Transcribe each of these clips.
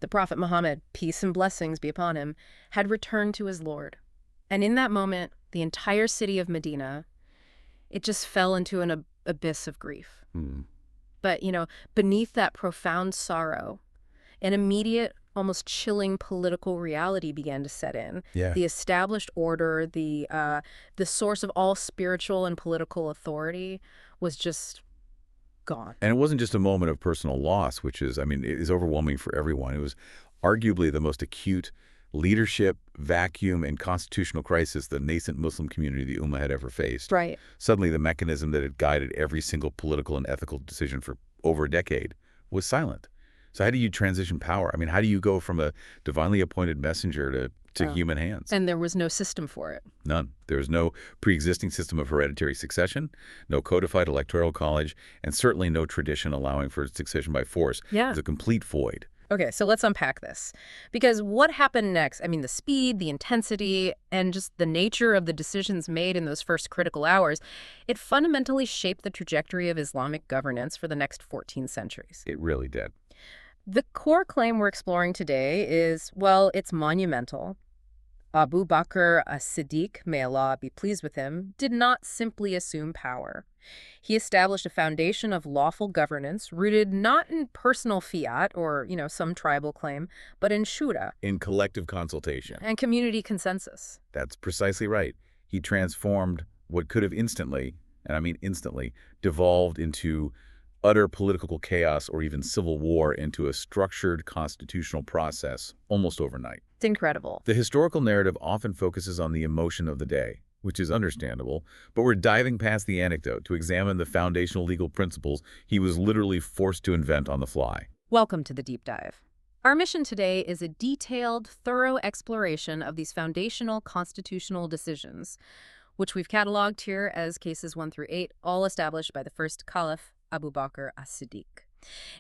The Prophet Muhammad, peace and blessings be upon him, had returned to his Lord. And in that moment, the entire city of Medina, it just fell into an abyss of grief. But, beneath that profound sorrow, an immediate, almost chilling political reality began to set in. Yeah. The established order, the source of all spiritual and political authority was just gone. And it wasn't just a moment of personal loss, which is, it is overwhelming for everyone. It was arguably the most acute leadership, vacuum, and constitutional crisis the nascent Muslim community, the Ummah, had ever faced. Right. Suddenly, the mechanism that had guided every single political and ethical decision for over a decade was silent. So how do you transition power? How do you go from a divinely appointed messenger to human hands? And there was no system for it. None. There was no pre-existing system of hereditary succession, no codified electoral college, and certainly no tradition allowing for succession by force. Yeah. It was a complete void. Okay, so let's unpack this. Because what happened next, the speed, the intensity, and just the nature of the decisions made in those first critical hours, it fundamentally shaped the trajectory of Islamic governance for the next 14 centuries. It really did. The core claim we're exploring today is, well, it's monumental. Abu Bakr As-Siddiq, may Allah be pleased with him, did not simply assume power. He established a foundation of lawful governance rooted not in personal fiat or, some tribal claim, but in shura. In collective consultation. And community consensus. That's precisely right. He transformed what could have instantly, and I mean instantly, devolved into utter political chaos or even civil war into a structured constitutional process almost overnight. It's incredible. The historical narrative often focuses on the emotion of the day, which is understandable, but we're diving past the anecdote to examine the foundational legal principles he was literally forced to invent on the fly. Welcome to the Deep Dive. Our mission today is a detailed, thorough exploration of these foundational constitutional decisions, which we've cataloged here as cases 1 through 8, all established by the first Caliph, Abu Bakr As-Siddiq.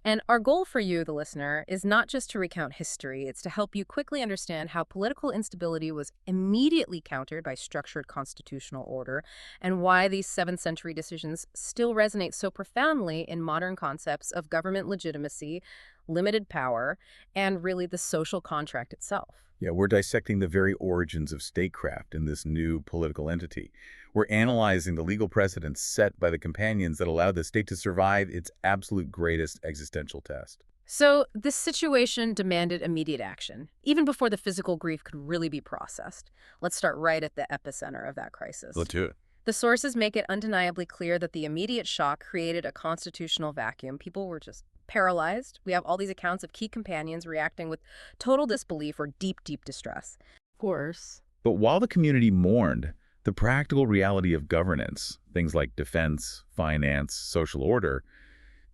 And our goal for you, the listener, is not just to recount history, it's to help you quickly understand how political instability was immediately countered by structured constitutional order, and why these 7th century decisions still resonate so profoundly in modern concepts of government legitimacy, limited power, and really the social contract itself. Yeah, we're dissecting the very origins of statecraft in this new political entity. We're analyzing the legal precedents set by the companions that allowed the state to survive its absolute greatest existential test. So this situation demanded immediate action, even before the physical grief could really be processed. Let's start right at the epicenter of that crisis. Let's do it. The sources make it undeniably clear that the immediate shock created a constitutional vacuum. People were just paralyzed. We have all these accounts of key companions reacting with total disbelief or deep, deep distress. Of course. But while the community mourned, the practical reality of governance, things like defense, finance, social order,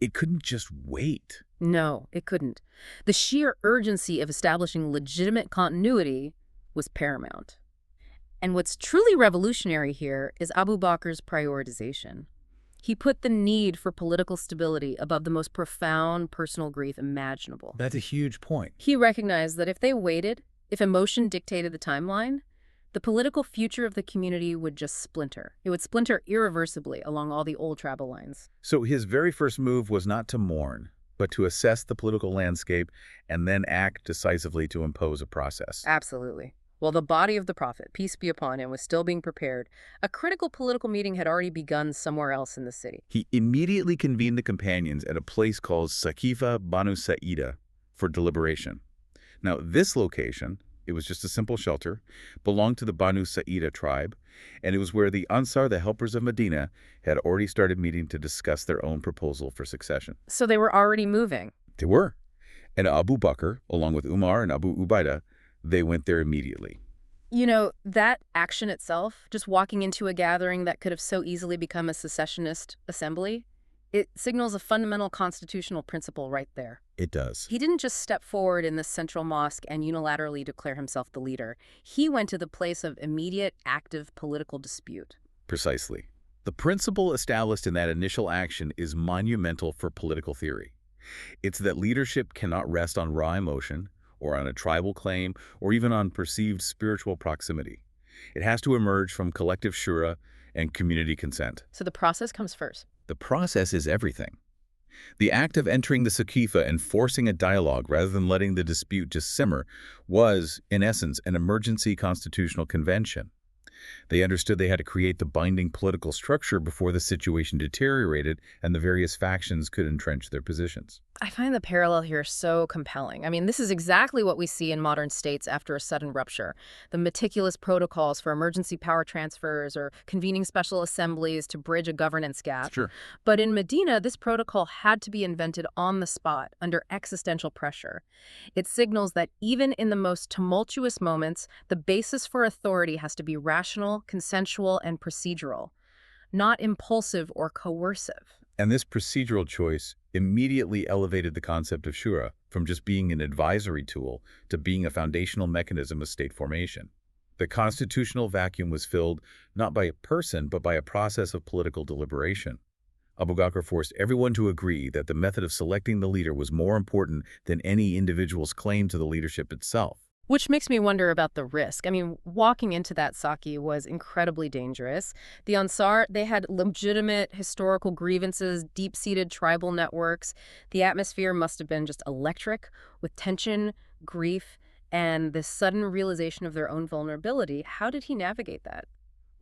it couldn't just wait. No, it couldn't. The sheer urgency of establishing legitimate continuity was paramount. And what's truly revolutionary here is Abu Bakr's prioritization. He put the need for political stability above the most profound personal grief imaginable. That's a huge point. He recognized that if they waited, if emotion dictated the timeline, the political future of the community would just splinter. It would splinter irreversibly along all the old tribal lines. So his very first move was not to mourn, but to assess the political landscape and then act decisively to impose a process. Absolutely. While the body of the Prophet, peace be upon him, was still being prepared, a critical political meeting had already begun somewhere else in the city. He immediately convened the companions at a place called Saqifa Banu Sa'ida for deliberation. Now, this location, it was just a simple shelter, belonged to the Banu Sa'ida tribe, and it was where the Ansar, the helpers of Medina, had already started meeting to discuss their own proposal for succession. So they were already moving. They were. And Abu Bakr, along with Umar and Abu Ubaidah, they went there immediately. That action itself, just walking into a gathering that could have so easily become a secessionist assembly, it signals a fundamental constitutional principle right there. It does. He didn't just step forward in the central mosque and unilaterally declare himself the leader. He went to the place of immediate, active political dispute. Precisely. The principle established in that initial action is monumental for political theory. It's that leadership cannot rest on raw emotion, or on a tribal claim, or even on perceived spiritual proximity. It has to emerge from collective shura and community consent. So the process comes first. The process is everything. The act of entering the Saqifa and forcing a dialogue rather than letting the dispute just simmer was, in essence, an emergency constitutional convention. They understood they had to create the binding political structure before the situation deteriorated and the various factions could entrench their positions. I find the parallel here so compelling. I mean, this is exactly what we see in modern states after a sudden rupture. The meticulous protocols for emergency power transfers or convening special assemblies to bridge a governance gap. Sure. But in Medina, this protocol had to be invented on the spot under existential pressure. It signals that even in the most tumultuous moments, the basis for authority has to be rational, consensual, and procedural, not impulsive or coercive. And this procedural choice immediately elevated the concept of shura from just being an advisory tool to being a foundational mechanism of state formation. The constitutional vacuum was filled not by a person, but by a process of political deliberation. Abu Bakr forced everyone to agree that the method of selecting the leader was more important than any individual's claim to the leadership itself. Which makes me wonder about the risk. I mean, walking into that Saki was incredibly dangerous. The Ansar, they had legitimate historical grievances, deep-seated tribal networks. The atmosphere must have been just electric, with tension, grief, and this sudden realization of their own vulnerability. How did he navigate that?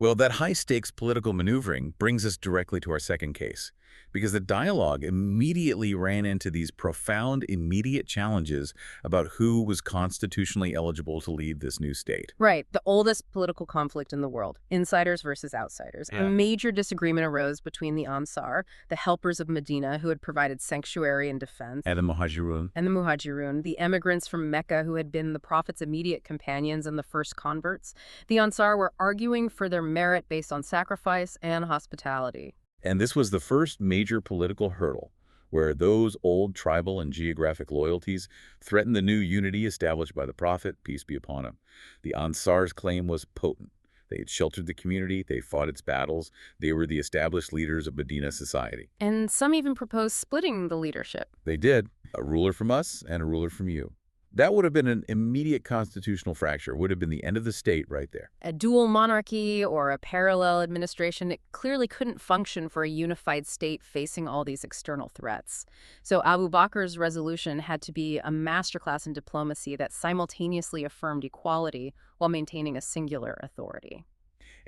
Well, that high-stakes political maneuvering brings us directly to our second case, because the dialogue immediately ran into these profound, immediate challenges about who was constitutionally eligible to lead this new state. Right, the oldest political conflict in the world, insiders versus outsiders. A Yeah. major disagreement arose between the Ansar, the helpers of Medina who had provided sanctuary and defense, And the Muhajirun. and the Muhajirun, the emigrants from Mecca who had been the Prophet's immediate companions and the first converts. The Ansar were arguing for their merit based on sacrifice and hospitality. And this was the first major political hurdle, where those old tribal and geographic loyalties threatened the new unity established by the Prophet, peace be upon him. The Ansar's claim was potent. They had sheltered the community, they fought its battles, they were the established leaders of Medina society. And some even proposed splitting the leadership. They did, a ruler from us and a ruler from you. That would have been an immediate constitutional fracture, would have been the end of the state right there. A dual monarchy or a parallel administration, it clearly couldn't function for a unified state facing all these external threats. So Abu Bakr's resolution had to be a masterclass in diplomacy that simultaneously affirmed equality while maintaining a singular authority.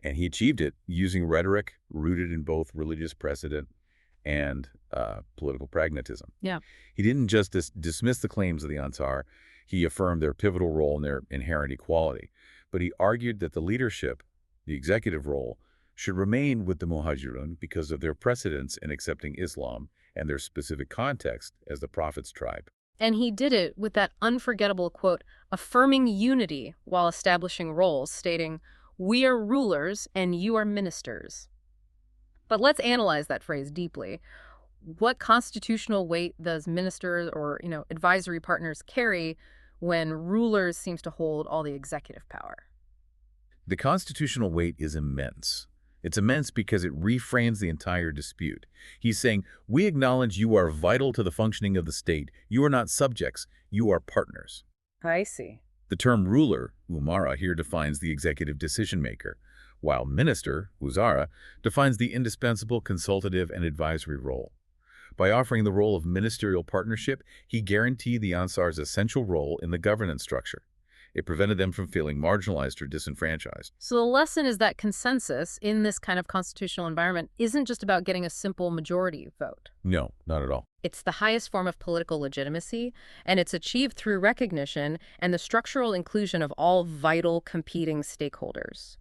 And he achieved it using rhetoric rooted in both religious precedent and political pragmatism. Yeah. He didn't just dismiss the claims of the Ansar, he affirmed their pivotal role in their inherent equality, but he argued that the leadership, the executive role, should remain with the Muhajirun because of their precedence in accepting Islam and their specific context as the Prophet's tribe. And he did it with that unforgettable quote, affirming unity while establishing roles, stating, "We are rulers and you are ministers." But let's analyze that phrase deeply. What constitutional weight does ministers or, advisory partners carry when rulers seems to hold all the executive power? The constitutional weight is immense. It's immense because it reframes the entire dispute. He's saying, we acknowledge you are vital to the functioning of the state. You are not subjects. You are partners. I see. The term ruler, umara, here defines the executive decision-maker, while minister, wuzara, defines the indispensable consultative and advisory role. By offering the role of ministerial partnership, he guaranteed the Ansar's essential role in the governance structure. It prevented them from feeling marginalized or disenfranchised. So the lesson is that consensus in this kind of constitutional environment isn't just about getting a simple majority vote. No, not at all. It's the highest form of political legitimacy, and it's achieved through recognition and the structural inclusion of all vital competing stakeholders.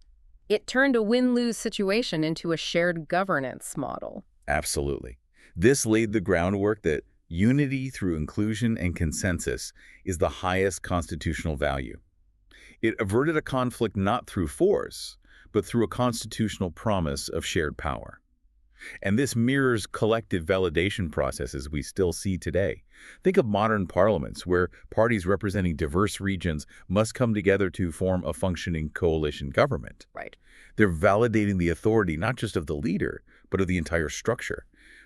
It turned a win-lose situation into a shared governance model. Absolutely. This laid the groundwork that unity through inclusion and consensus is the highest constitutional value. It averted a conflict not through force, but through a constitutional promise of shared power. And this mirrors collective validation processes we still see today. Think of modern parliaments where parties representing diverse regions must come together to form a functioning coalition government. Right. They're validating the authority not just of the leader, but of the entire structure.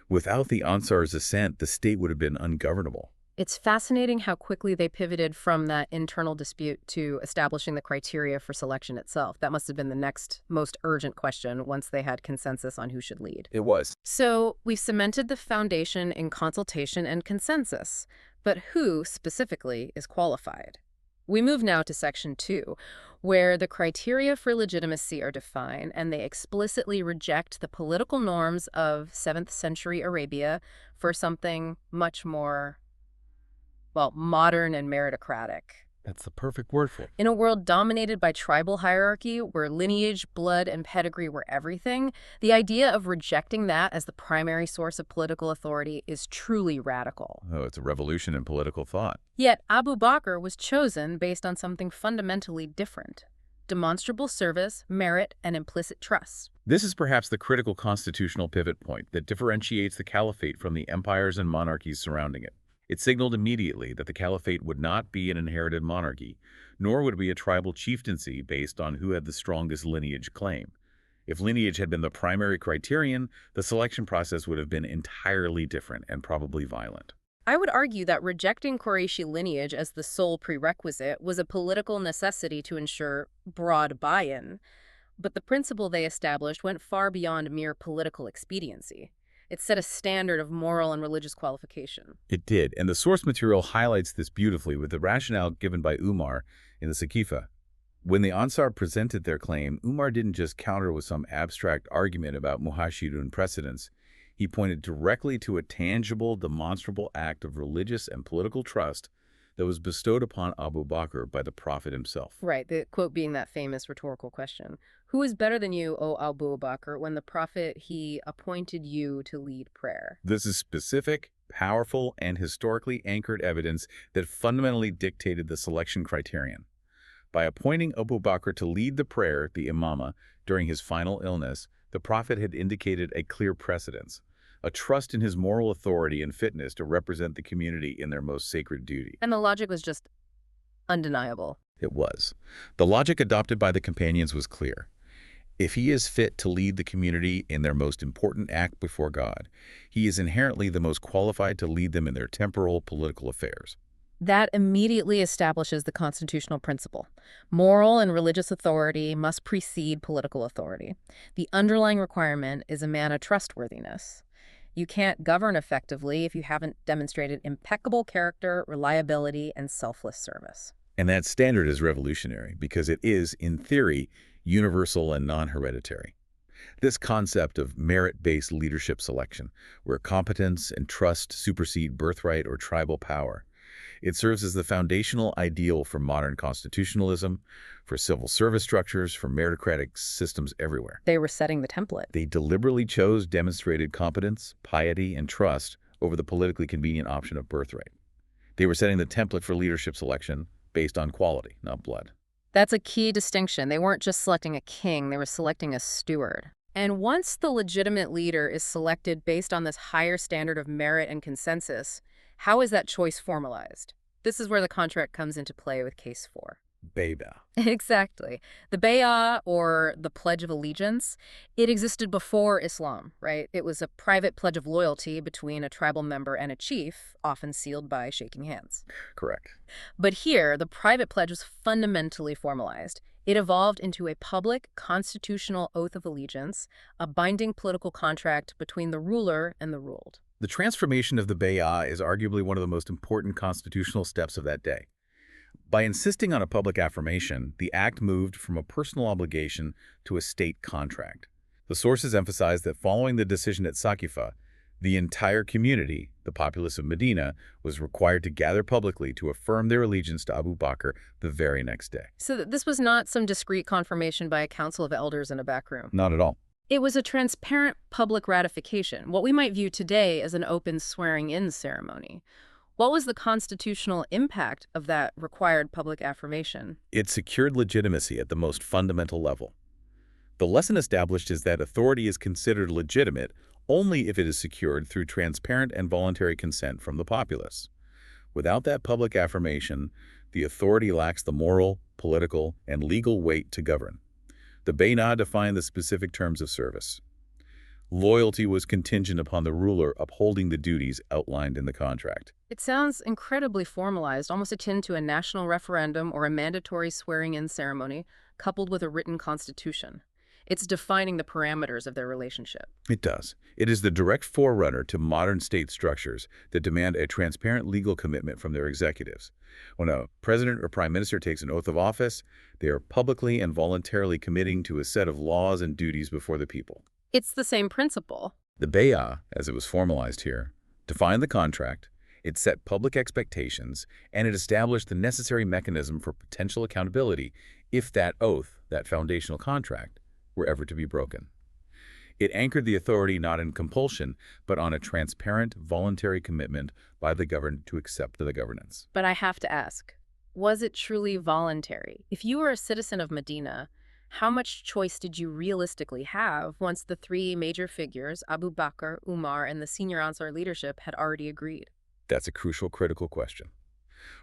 Without the Ansar's assent, the state would have been ungovernable. It's fascinating how quickly they pivoted from that internal dispute to establishing the criteria for selection itself. That must have been the next most urgent question once they had consensus on who should lead. It was. So we've cemented the foundation in consultation and consensus, but who specifically is qualified? We move now to Section 2, where the criteria for legitimacy are defined and they explicitly reject the political norms of 7th century Arabia for something much more, well, modern and meritocratic. That's the perfect word for it. In a world dominated by tribal hierarchy, where lineage, blood, and pedigree were everything, the idea of rejecting that as the primary source of political authority is truly radical. Oh, it's a revolution in political thought. Yet Abu Bakr was chosen based on something fundamentally different: demonstrable service, merit, and implicit trust. This is perhaps the critical constitutional pivot point that differentiates the caliphate from the empires and monarchies surrounding it. It signaled immediately that the caliphate would not be an inherited monarchy, nor would it be a tribal chieftaincy based on who had the strongest lineage claim. If lineage had been the primary criterion, the selection process would have been entirely different and probably violent. I would argue that rejecting Qurayshi lineage as the sole prerequisite was a political necessity to ensure broad buy-in, but the principle they established went far beyond mere political expediency. It set a standard of moral and religious qualification. It did, and the source material highlights this beautifully with the rationale given by Umar in the Saqifa. When the Ansar presented their claim, Umar didn't just counter with some abstract argument about Muhashirun precedents. He pointed directly to a tangible, demonstrable act of religious and political trust that was bestowed upon Abu Bakr by the Prophet himself. Right, the quote being that famous rhetorical question. Who is better than you, O Abu Bakr, when the Prophet, he appointed you to lead prayer? This is specific, powerful, and historically anchored evidence that fundamentally dictated the selection criterion. By appointing Abu Bakr to lead the prayer, the imamah, during his final illness, the Prophet had indicated a clear precedence, a trust in his moral authority and fitness to represent the community in their most sacred duty. And the logic was just undeniable. It was. The logic adopted by the companions was clear. If he is fit to lead the community in their most important act before God, he is inherently the most qualified to lead them in their temporal political affairs. That immediately establishes the constitutional principle. Moral and religious authority must precede political authority. The underlying requirement is a man of trustworthiness. You can't govern effectively if you haven't demonstrated impeccable character, reliability, and selfless service. And that standard is revolutionary because it is, in theory, universal and non-hereditary. This concept of merit-based leadership selection, where competence and trust supersede birthright or tribal power, it serves as the foundational ideal for modern constitutionalism, for civil service structures, for meritocratic systems everywhere. They were setting the template. They deliberately chose demonstrated competence, piety, and trust over the politically convenient option of birthright. They were setting the template for leadership selection based on quality, not blood. That's a key distinction. They weren't just selecting a king, they were selecting a steward. And once the legitimate leader is selected based on this higher standard of merit and consensus, how is that choice formalized? This is where the contract comes into play with Case 4. Bay'ah. Exactly. The Bay'ah, or the Pledge of Allegiance, it existed before Islam, right? It was a private pledge of loyalty between a tribal member and a chief, often sealed by shaking hands. Correct. But here, the private pledge was fundamentally formalized. It evolved into a public, constitutional oath of allegiance, a binding political contract between the ruler and the ruled. The transformation of the Bay'ah is arguably one of the most important constitutional steps of that day. By insisting on a public affirmation, the act moved from a personal obligation to a state contract. The sources emphasize that following the decision at Saqifa, the entire community, the populace of Medina, was required to gather publicly to affirm their allegiance to Abu Bakr the very next day. So this was not some discreet confirmation by a council of elders in a back room. Not at all. It was a transparent public ratification, what we might view today as an open swearing-in ceremony. What was the constitutional impact of that required public affirmation? It secured legitimacy at the most fundamental level. The lesson established is that authority is considered legitimate only if it is secured through transparent and voluntary consent from the populace. Without that public affirmation, the authority lacks the moral, political, and legal weight to govern. The Bay'ah defined the specific terms of service. Loyalty was contingent upon the ruler upholding the duties outlined in the contract. It sounds incredibly formalized, almost akin to a national referendum or a mandatory swearing-in ceremony, coupled with a written constitution. It's defining the parameters of their relationship. It does. It is the direct forerunner to modern state structures that demand a transparent legal commitment from their executives. When a president or prime minister takes an oath of office, they are publicly and voluntarily committing to a set of laws and duties before the people. It's the same principle. The Bay'ah, as it was formalized here, defined the contract, it set public expectations, and it established the necessary mechanism for potential accountability if that oath, that foundational contract, were ever to be broken. It anchored the authority not in compulsion, but on a transparent, voluntary commitment by the governed to accept the governance. But I have to ask, was it truly voluntary? If you were a citizen of Medina, how much choice did you realistically have once the three major figures, Abu Bakr, Umar, and the senior Ansar leadership, had already agreed? That's a crucial, critical question.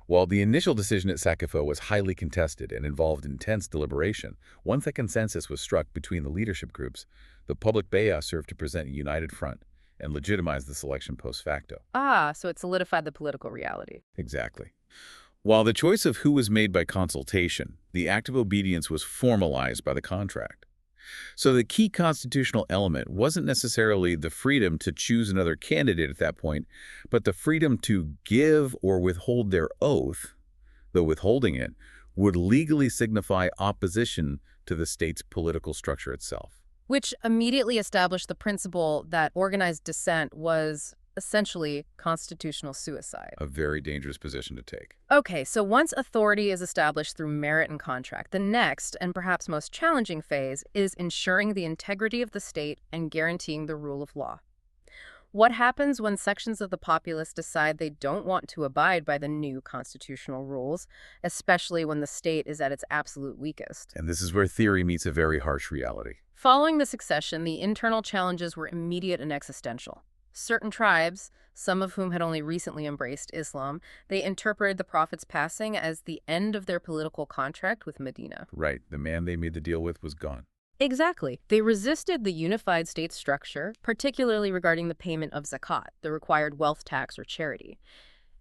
While the initial decision at Saqifa was highly contested and involved intense deliberation, once a consensus was struck between the leadership groups, the public bay'ah served to present a united front and legitimize the selection post facto. Ah, so it solidified the political reality. Exactly. While the choice of who was made by consultation, the act of obedience was formalized by the contract. So the key constitutional element wasn't necessarily the freedom to choose another candidate at that point, but the freedom to give or withhold their oath, though withholding it would legally signify opposition to the state's political structure itself. Which immediately established the principle that organized dissent was essentially constitutional suicide. A very dangerous position to take. Okay, so once authority is established through merit and contract, the next, and perhaps most challenging phase, is ensuring the integrity of the state and guaranteeing the rule of law. What happens when sections of the populace decide they don't want to abide by the new constitutional rules, especially when the state is at its absolute weakest? And this is where theory meets a very harsh reality. Following the succession, the internal challenges were immediate and existential. Certain tribes, some of whom had only recently embraced Islam, they interpreted the Prophet's passing as the end of their political contract with Medina. Right, the man they made the deal with was gone. Exactly. They resisted the unified state structure, particularly regarding the payment of zakat, the required wealth tax or charity.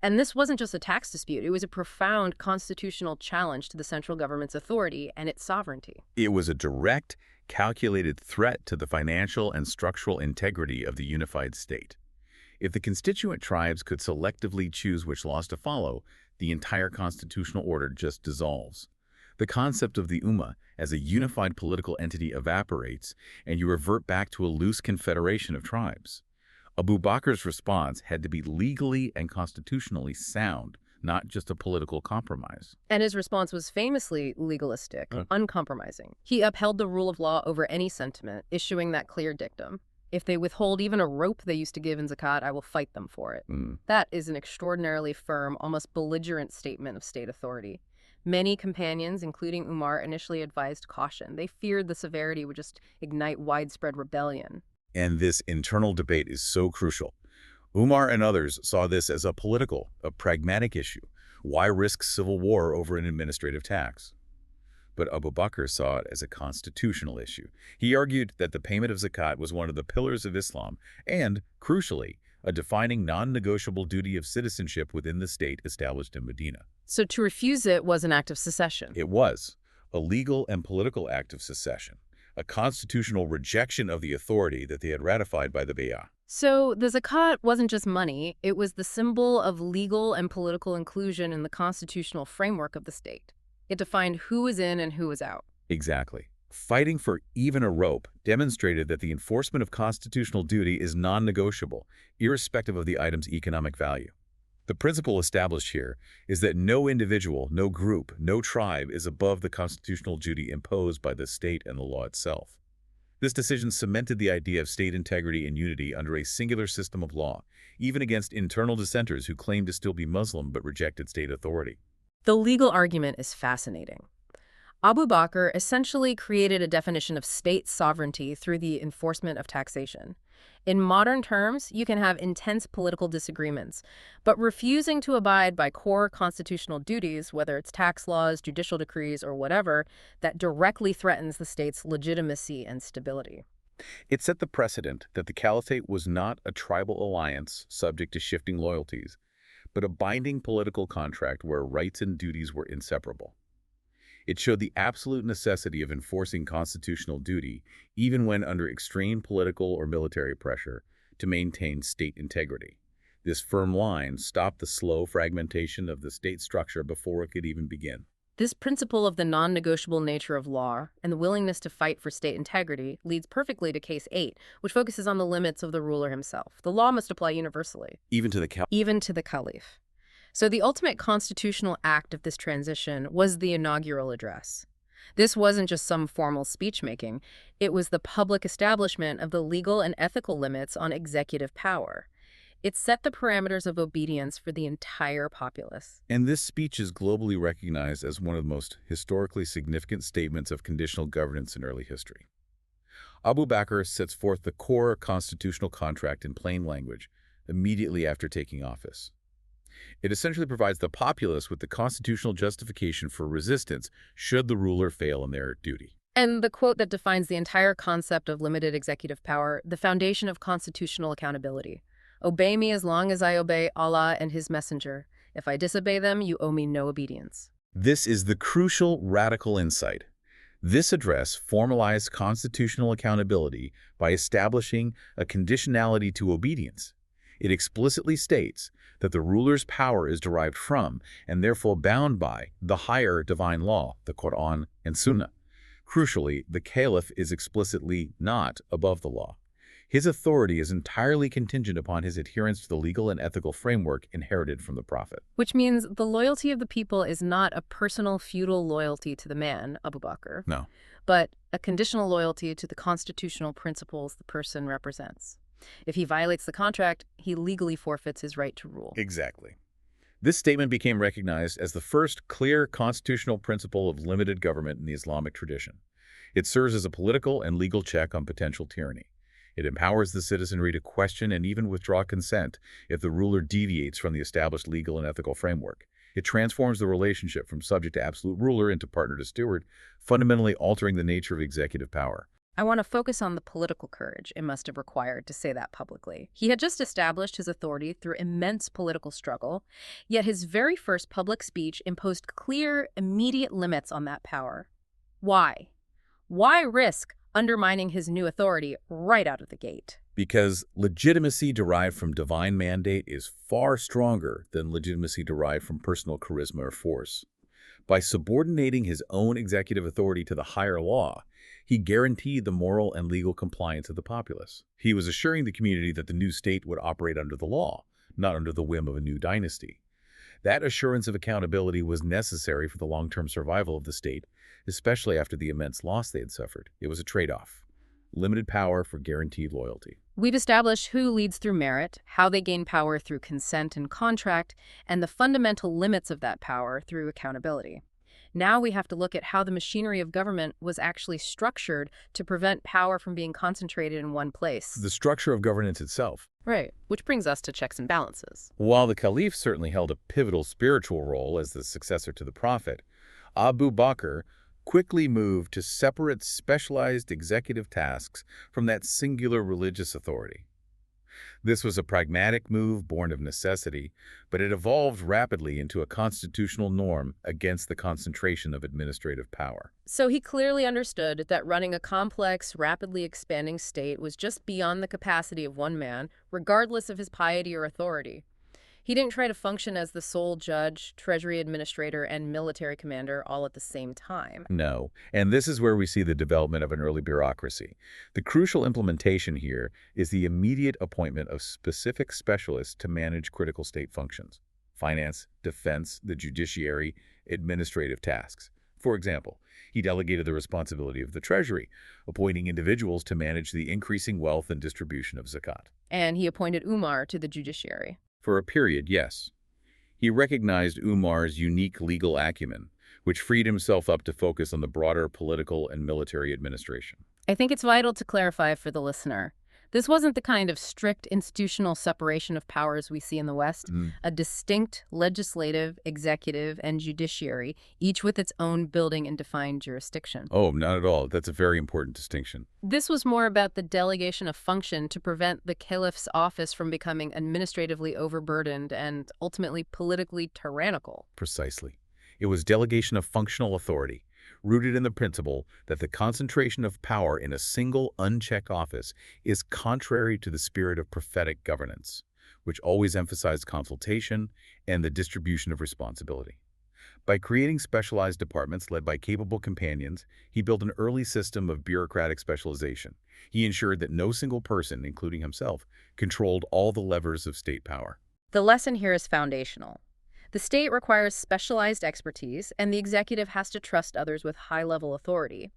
And this wasn't just a tax dispute, it was a profound constitutional challenge to the central government's authority and its sovereignty. It was a direct, calculated threat to the financial and structural integrity of the unified state. If the constituent tribes could selectively choose which laws to follow, the entire constitutional order just dissolves. The concept of the Ummah as a unified political entity evaporates, and you revert back to a loose confederation of tribes. Abu Bakr's response had to be legally and constitutionally sound, not just a political compromise. And his response was famously legalistic, uncompromising. He upheld the rule of law over any sentiment, issuing that clear dictum: if they withhold even a rope they used to give in zakat, I will fight them for it. That is an extraordinarily firm, almost belligerent statement of state authority. Many companions, including Umar, initially advised caution. They feared the severity would just ignite widespread rebellion. And this internal debate is so crucial. Umar and others saw this as a political, a pragmatic issue. Why risk civil war over an administrative tax? But Abu Bakr saw it as a constitutional issue. He argued that the payment of zakat was one of the pillars of Islam and, crucially, a defining non-negotiable duty of citizenship within the state established in Medina. So to refuse it was an act of secession. It was a legal and political act of secession, a constitutional rejection of the authority that they had ratified by the Bay'ah. So the zakat wasn't just money, it was the symbol of legal and political inclusion in the constitutional framework of the state. It defined who was in and who was out. Exactly. Fighting for even a rope demonstrated that the enforcement of constitutional duty is non-negotiable, irrespective of the item's economic value. The principle established here is that no individual, no group, no tribe is above the constitutional duty imposed by the state and the law itself. This decision cemented the idea of state integrity and unity under a singular system of law, even against internal dissenters who claimed to still be Muslim but rejected state authority. The legal argument is fascinating. Abu Bakr essentially created a definition of state sovereignty through the enforcement of taxation. In modern terms, you can have intense political disagreements, but refusing to abide by core constitutional duties, whether it's tax laws, judicial decrees, or whatever, that directly threatens the state's legitimacy and stability. It set the precedent that the caliphate was not a tribal alliance subject to shifting loyalties, but a binding political contract where rights and duties were inseparable. It showed the absolute necessity of enforcing constitutional duty, even when under extreme political or military pressure, to maintain state integrity. This firm line stopped the slow fragmentation of the state structure before it could even begin. This principle of the non-negotiable nature of law and the willingness to fight for state integrity leads perfectly to Case 8, which focuses on the limits of the ruler himself. The law must apply universally, Even to the even to the caliph. So the ultimate constitutional act of this transition was the inaugural address. This wasn't just some formal speech-making. It was the public establishment of the legal and ethical limits on executive power. It set the parameters of obedience for the entire populace. And this speech is globally recognized as one of the most historically significant statements of conditional governance in early history. Abu Bakr sets forth the core constitutional contract in plain language immediately after taking office. It essentially provides the populace with the constitutional justification for resistance should the ruler fail in their duty. And the quote that defines the entire concept of limited executive power, the foundation of constitutional accountability. Obey me as long as I obey Allah and His Messenger. If I disobey them, you owe me no obedience. This is the crucial radical insight. This address formalized constitutional accountability by establishing a conditionality to obedience. It explicitly states that the ruler's power is derived from, and therefore bound by, the higher divine law, the Quran and Sunnah. Crucially, the caliph is explicitly not above the law. His authority is entirely contingent upon his adherence to the legal and ethical framework inherited from the Prophet. Which means the loyalty of the people is not a personal feudal loyalty to the man, Abu Bakr, No. but a conditional loyalty to the constitutional principles the person represents. If he violates the contract, he legally forfeits his right to rule. Exactly. This statement became recognized as the first clear constitutional principle of limited government in the Islamic tradition. It serves as a political and legal check on potential tyranny. It empowers the citizenry to question and even withdraw consent if the ruler deviates from the established legal and ethical framework. It transforms the relationship from subject to absolute ruler into partner to steward, fundamentally altering the nature of executive power. I want to focus on the political courage it must have required to say that publicly. He had just established his authority through immense political struggle, yet his very first public speech imposed clear, immediate limits on that power. Why? Why risk undermining his new authority right out of the gate? Because legitimacy derived from divine mandate is far stronger than legitimacy derived from personal charisma or force. By subordinating his own executive authority to the higher law, he guaranteed the moral and legal compliance of the populace. He was assuring the community that the new state would operate under the law, not under the whim of a new dynasty. That assurance of accountability was necessary for the long-term survival of the state, especially after the immense loss they had suffered. It was a trade-off. Limited power for guaranteed loyalty. We've established who leads through merit, how they gain power through consent and contract, and the fundamental limits of that power through accountability. Now we have to look at how the machinery of government was actually structured to prevent power from being concentrated in one place. The structure of governance itself. Right, which brings us to checks and balances. While the caliph certainly held a pivotal spiritual role as the successor to the prophet, Abu Bakr quickly moved to separate specialized executive tasks from that singular religious authority. This was a pragmatic move born of necessity, but it evolved rapidly into a constitutional norm against the concentration of administrative power. So he clearly understood that running a complex, rapidly expanding state was just beyond the capacity of one man, regardless of his piety or authority. He didn't try to function as the sole judge, treasury administrator, and military commander all at the same time. No, and this is where we see the development of an early bureaucracy. The crucial implementation here is the immediate appointment of specific specialists to manage critical state functions: finance, defense, the judiciary, administrative tasks. For example, he delegated the responsibility of the treasury, appointing individuals to manage the increasing wealth and distribution of zakat. And he appointed Umar to the judiciary. For a period, yes. He recognized Umar's unique legal acumen, which freed himself up to focus on the broader political and military administration. I think it's vital to clarify for the listener. This wasn't the kind of strict institutional separation of powers we see in the West, Mm. a distinct legislative, executive, and judiciary, each with its own building and defined jurisdiction. Oh, not at all. That's a very important distinction. This was more about the delegation of function to prevent the caliph's office from becoming administratively overburdened and ultimately politically tyrannical. Precisely. It was delegation of functional authority, rooted in the principle that the concentration of power in a single unchecked office is contrary to the spirit of prophetic governance, which always emphasized consultation and the distribution of responsibility. By creating specialized departments led by capable companions, he built an early system of bureaucratic specialization. He ensured that no single person, including himself, controlled all the levers of state power. The lesson here is foundational. The state requires specialized expertise, and the executive has to trust others with high-level authority.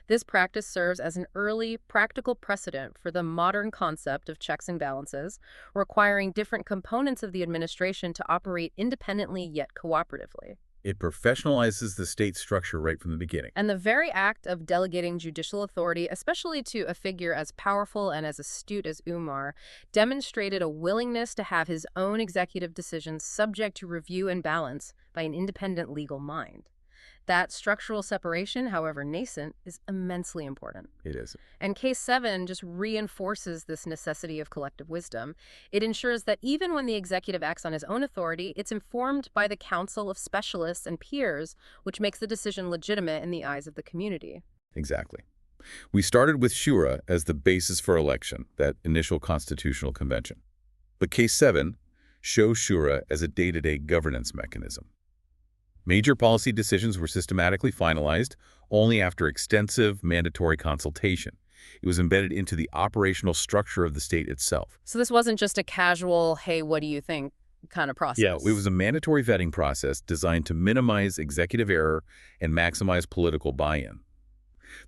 This practice serves as an early, practical precedent for the modern concept of checks and balances, requiring different components of the administration to operate independently yet cooperatively. It professionalizes the state structure right from the beginning. And the very act of delegating judicial authority, especially to a figure as powerful and as astute as Umar, demonstrated a willingness to have his own executive decisions subject to review and balance by an independent legal mind. That structural separation, however nascent, is immensely important. It is. And Case 7 just reinforces this necessity of collective wisdom. It ensures that even when the executive acts on his own authority, it's informed by the council of specialists and peers, which makes the decision legitimate in the eyes of the community. Exactly. We started with Shura as the basis for election, that initial constitutional convention. But Case 7 shows Shura as a day-to-day governance mechanism. Major policy decisions were systematically finalized only after extensive mandatory consultation. It was embedded into the operational structure of the state itself. So this wasn't just a casual, hey, what do you think kind of process? Yeah, it was a mandatory vetting process designed to minimize executive error and maximize political buy-in.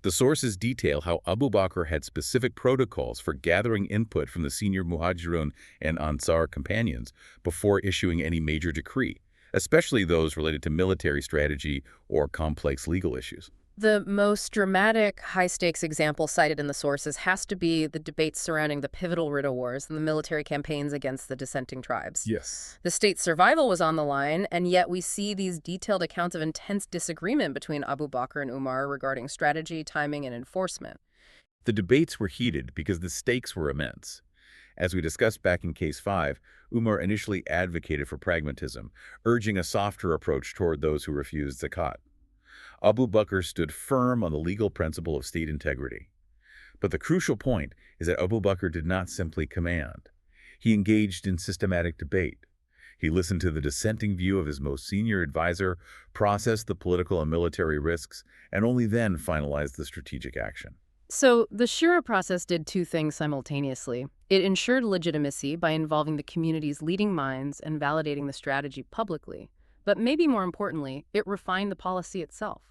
The sources detail how Abu Bakr had specific protocols for gathering input from the senior Muhajirun and Ansar companions before issuing any major decree, especially those related to military strategy or complex legal issues. The most dramatic, high-stakes example cited in the sources has to be the debates surrounding the pivotal Ridda Wars and the military campaigns against the dissenting tribes. Yes. The state's survival was on the line, and yet we see these detailed accounts of intense disagreement between Abu Bakr and Umar regarding strategy, timing, and enforcement. The debates were heated because the stakes were immense. As we discussed back in Case 5, Umar initially advocated for pragmatism, urging a softer approach toward those who refused zakat. Abu Bakr stood firm on the legal principle of state integrity. But the crucial point is that Abu Bakr did not simply command. He engaged in systematic debate. He listened to the dissenting view of his most senior advisor, processed the political and military risks, and only then finalized the strategic action. So the Shura process did two things simultaneously. It ensured legitimacy by involving the community's leading minds and validating the strategy publicly. But maybe more importantly, it refined the policy itself.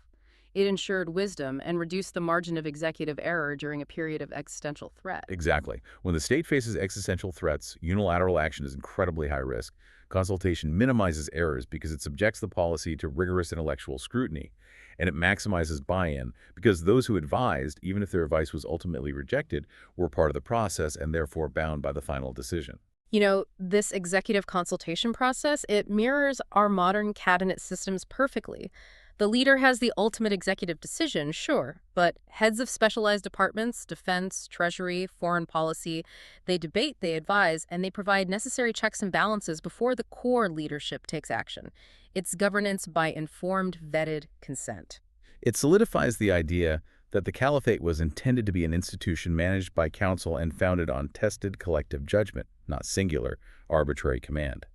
It ensured wisdom and reduced the margin of executive error during a period of existential threat. Exactly. When the state faces existential threats, unilateral action is incredibly high risk. Consultation minimizes errors because it subjects the policy to rigorous intellectual scrutiny, and it maximizes buy-in because those who advised, even if their advice was ultimately rejected, were part of the process and therefore bound by the final decision. You know, this executive consultation process, it mirrors our modern cabinet systems perfectly. The leader has the ultimate executive decision, sure, but heads of specialized departments, defense, treasury, foreign policy, they debate, they advise, and they provide necessary checks and balances before the core leadership takes action. It's governance by informed, vetted consent. It solidifies the idea that the caliphate was intended to be an institution managed by council and founded on tested collective judgment, not singular, arbitrary command.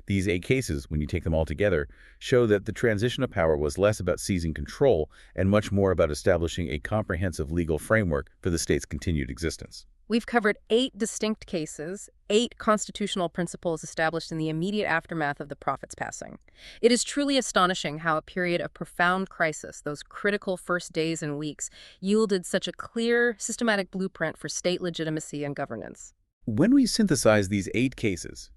These 8 cases, when you take them all together, show that the transition of power was less about seizing control and much more about establishing a comprehensive legal framework for the state's continued existence. We've covered 8 distinct cases, 8 constitutional principles established in the immediate aftermath of the Prophet's passing. It is truly astonishing how a period of profound crisis, those critical first days and weeks, yielded such a clear, systematic blueprint for state legitimacy and governance. When we synthesize these 8 cases,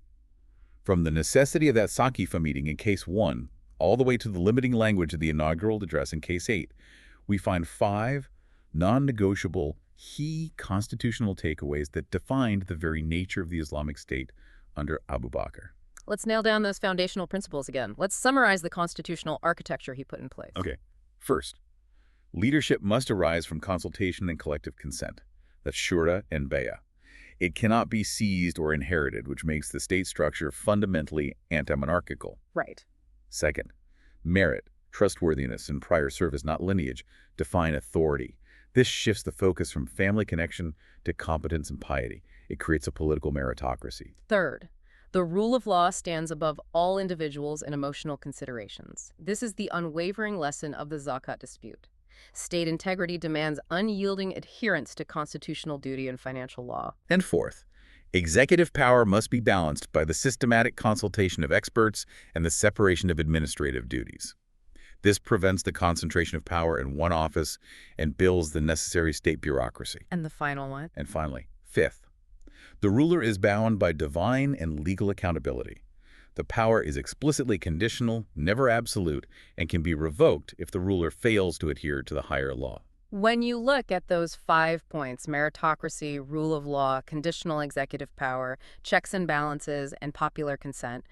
from the necessity of that Saqifa meeting in Case 1 all the way to the limiting language of the inaugural address in Case 8, we find 5 non-negotiable, key constitutional takeaways that defined the very nature of the Islamic State under Abu Bakr. Let's nail down those foundational principles again. Let's summarize the constitutional architecture he put in place. Okay. First, leadership must arise from consultation and collective consent. That's Shura and Bay'ah. It cannot be seized or inherited, which makes the state structure fundamentally anti-monarchical. Right. Second, merit, trustworthiness, and prior service, not lineage, define authority. This shifts the focus from family connection to competence and piety. It creates a political meritocracy. Third, the rule of law stands above all individuals and emotional considerations. This is the unwavering lesson of the zakat dispute. State integrity demands unyielding adherence to constitutional duty and financial law. And fourth, executive power must be balanced by the systematic consultation of experts and the separation of administrative duties. This prevents the concentration of power in one office and builds the necessary state bureaucracy. And the final one? And finally, fifth, the ruler is bound by divine and legal accountability. The power is explicitly conditional, never absolute, and can be revoked if the ruler fails to adhere to the higher law. When you look at those 5 points, meritocracy, rule of law, conditional executive power, checks and balances, and popular consent,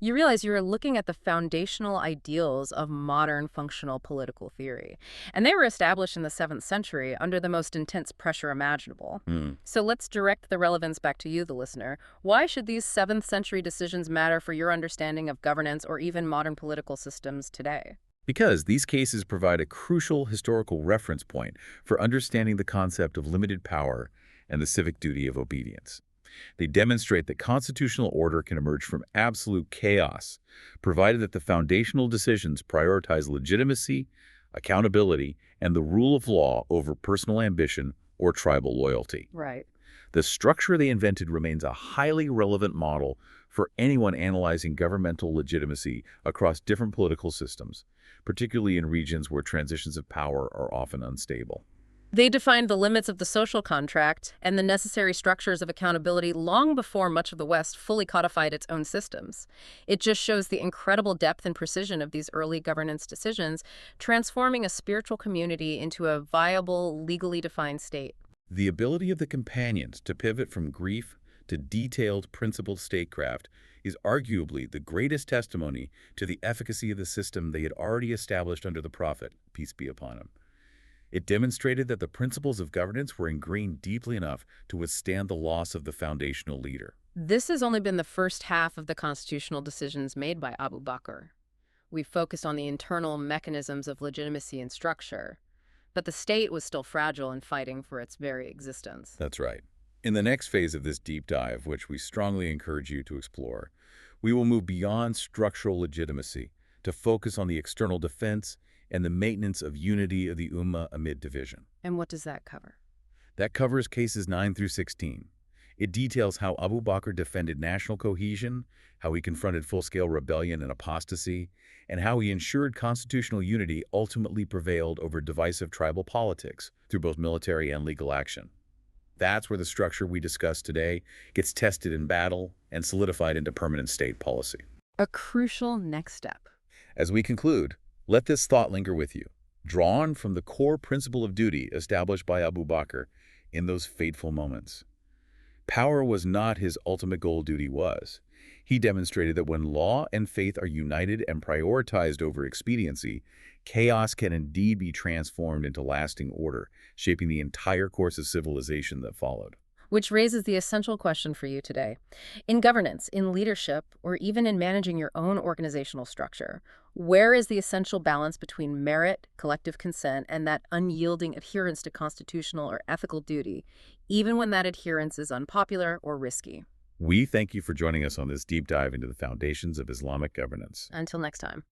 you realize you're looking at the foundational ideals of modern functional political theory. And they were established in the 7th century under the most intense pressure imaginable. So let's direct the relevance back to you, the listener. Why should these 7th century decisions matter for your understanding of governance or even modern political systems today? Because these cases provide a crucial historical reference point for understanding the concept of limited power and the civic duty of obedience. They demonstrate that constitutional order can emerge from absolute chaos, provided that the foundational decisions prioritize legitimacy, accountability, and the rule of law over personal ambition or tribal loyalty. Right. The structure they invented remains a highly relevant model for anyone analyzing governmental legitimacy across different political systems, particularly in regions where transitions of power are often unstable. They defined the limits of the social contract and the necessary structures of accountability long before much of the West fully codified its own systems. It just shows the incredible depth and precision of these early governance decisions, transforming a spiritual community into a viable, legally defined state. The ability of the companions to pivot from grief to detailed, principled statecraft is arguably the greatest testimony to the efficacy of the system they had already established under the Prophet, peace be upon him. It demonstrated that the principles of governance were ingrained deeply enough to withstand the loss of the foundational leader. This has only been the first half of the constitutional decisions made by Abu Bakr. We've focused on the internal mechanisms of legitimacy and structure, but the state was still fragile and fighting for its very existence. That's right. In the next phase of this deep dive, which we strongly encourage you to explore, we will move beyond structural legitimacy to focus on the external defense and the maintenance of unity of the Ummah amid division. And what does that cover? That covers cases 9 through 16. It details how Abu Bakr defended national cohesion, how he confronted full-scale rebellion and apostasy, and how he ensured constitutional unity ultimately prevailed over divisive tribal politics through both military and legal action. That's where the structure we discussed today gets tested in battle and solidified into permanent state policy. A crucial next step. As we conclude, let this thought linger with you, drawn from the core principle of duty established by Abu Bakr in those fateful moments. Power was not his ultimate goal, duty was. He demonstrated that when law and faith are united and prioritized over expediency, chaos can indeed be transformed into lasting order, shaping the entire course of civilization that followed. Which raises the essential question for you today. In governance, in leadership, or even in managing your own organizational structure, where is the essential balance between merit, collective consent, and that unyielding adherence to constitutional or ethical duty, even when that adherence is unpopular or risky? We thank you for joining us on this deep dive into the foundations of Islamic governance. Until next time.